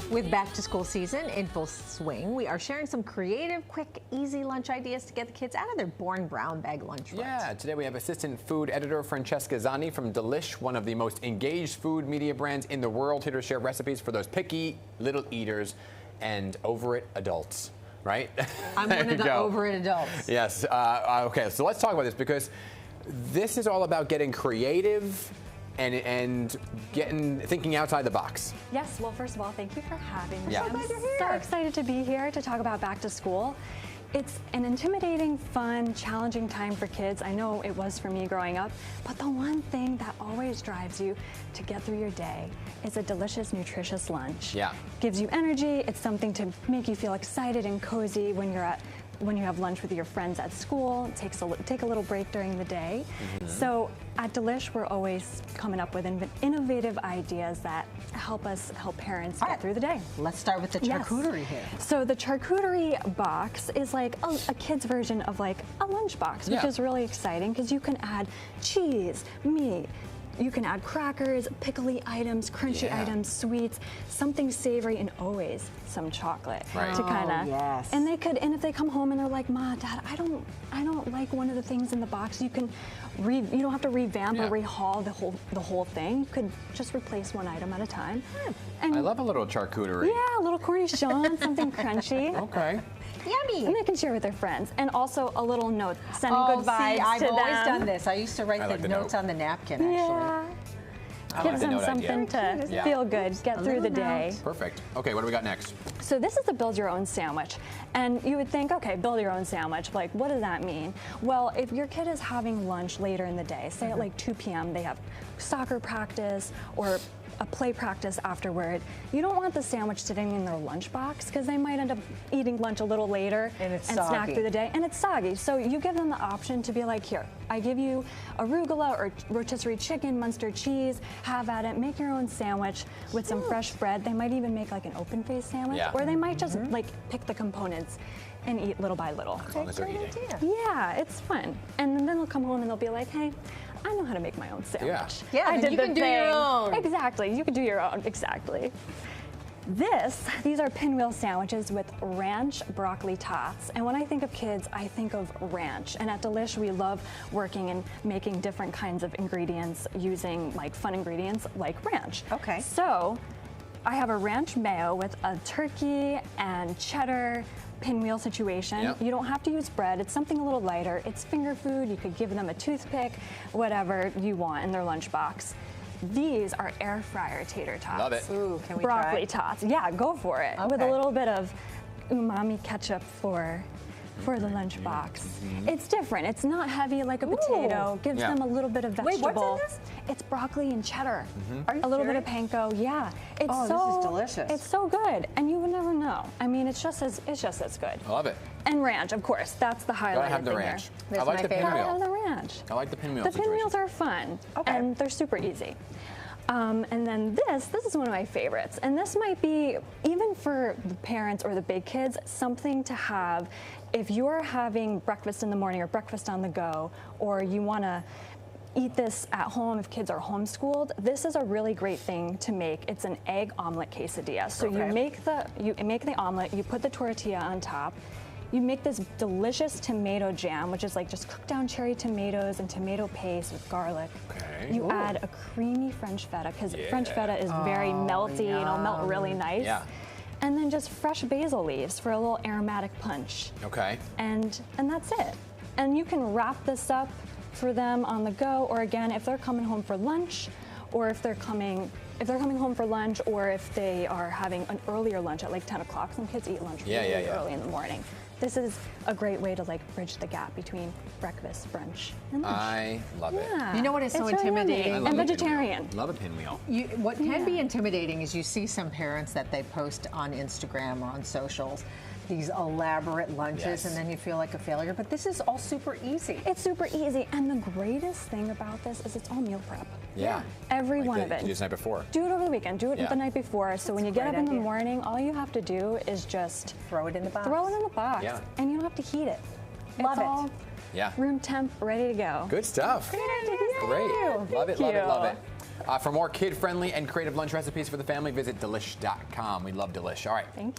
With back to school season in full swing, we are sharing some creative, quick, easy lunch ideas to get the kids out of their boring brown bag lunch ruts. Yeah, today we have assistant food editor Francesca Zani from Delish, one of the most engaged food media brands in the world, here to share recipes for those picky little eaters and over it adults. Right? I'm one of the over it adults. Yes. Okay, so let's talk about this because this is all about getting creative and thinking outside the box. Yes, well, first of all, thank you for having me. Yeah. I'm so excited to be here to talk about back to school. It's an intimidating, fun, challenging time for kids. I know it was for me growing up, but the one thing that always drives you to get through your day is a delicious, nutritious lunch. Yeah. Gives you energy. It's something to make you feel excited and cozy when you have lunch with your friends at school. Take a little break during the day. Mm-hmm. So at Delish, we're always coming up with innovative ideas that help parents get through the day. Let's start with the charcuterie here. So the charcuterie box is like a kid's version of like a lunch box, which is really exciting because you can add cheese, meat, you can add crackers, pickly items, crunchy items, sweets, something savory, and always some chocolate to kind of. And if they come home and they're like, "Ma, Dad, I don't like one of the things in the box." You can, you don't have to revamp or rehaul the whole thing. You could just replace one item at a time. And I love a little charcuterie. Yeah, a little cornichon, something crunchy. Okay. Yummy. And they can share with their friends. And also a little note, sending good vibes to them. I've always done this. I used to write the notes on the napkin, actually. Yeah. Gives them something to feel good, get through the day. Perfect. Okay, what do we got next? So this is the build your own sandwich. And you would think, okay, build your own sandwich. Like, what does that mean? Well, if your kid is having lunch later in the day, say at like 2 p.m., they have soccer practice or a play practice afterward, you don't want the sandwich sitting in their lunchbox because they might end up eating lunch a little later and snack through the day, and it's soggy. So you give them the option to be like, here, I give you arugula or rotisserie chicken, Munster cheese, have at it, make your own sandwich with some fresh bread. They might even make like an open-faced sandwich, or they might just like pick the components and eat little by little. As long as they're eating. Yeah, it's fun. And then they'll come home and they'll be like, hey, I know how to make my own sandwich. Yeah, I did you can do your own. Exactly, you can do your own, exactly. These are pinwheel sandwiches with ranch broccoli tots. And when I think of kids, I think of ranch. And at Delish, we love working and making different kinds of ingredients using like fun ingredients like ranch. Okay. So I have a ranch mayo with a turkey and cheddar pinwheel situation. You don't have to use bread. It's something a little lighter. It's finger food. You could give them a toothpick, whatever you want in their lunchbox. These are air fryer tater tots. Love it. Ooh, can we Broccoli tots. Yeah, go for it. With a little bit of umami ketchup for the lunchbox. It's different. It's not heavy like a potato. Gives them a little bit of vegetable. Wait, what's in this? It's broccoli and cheddar. Are you a little bit serious? of panko. Yeah. It's this is delicious. It's so good, and you would never know. I mean, it's just as good. I love it. And ranch, of course. That's the highlight. Gotta have the ranch. I like the Gotta have pinwheel. the ranch. I like the pinwheel. The pinwheels are fun, and they're super easy. And then this is one of my favorites. And this might be, even for the parents or the big kids, something to have if you're having breakfast in the morning or breakfast on the go, or you want to eat this at home if kids are homeschooled. This is a really great thing to make. It's an egg omelet quesadilla. So you make the omelet, you put the tortilla on top. You make this delicious tomato jam, which is like just cooked down cherry tomatoes and tomato paste with garlic. Okay. You add a creamy French feta, because French feta is very melty and it'll melt really nice. Yeah. And then just fresh basil leaves for a little aromatic punch. Okay. And that's it. And you can wrap this up for them on the go, or again, if they're coming home for lunch, or if they're coming home for lunch, or if they are having an earlier lunch at like 10 o'clock. Some kids eat lunch really early in the morning. This is a great way to like bridge the gap between breakfast, brunch, and lunch. I love it. You know what is so It's really intimidating? yummy. And vegetarian. Love a pinwheel. What can be intimidating is you see some parents that they post on Instagram or on socials these elaborate lunches, and then you feel like a failure. But this is all super easy. It's super easy, and the greatest thing about this is it's all meal prep. Yeah. Every like one of it. You do this the night before. Do it over the weekend. Do it the night before. So when you get up in the morning, all you have to do is just throw it in the box. Throw it in the box, and you don't have to heat it. Love it's it. all room temp, ready to go. Good stuff. Great idea. Great. Love it, love it, love it. For more kid-friendly and creative lunch recipes for the family, visit Delish.com. We love Delish. All right. Thank you.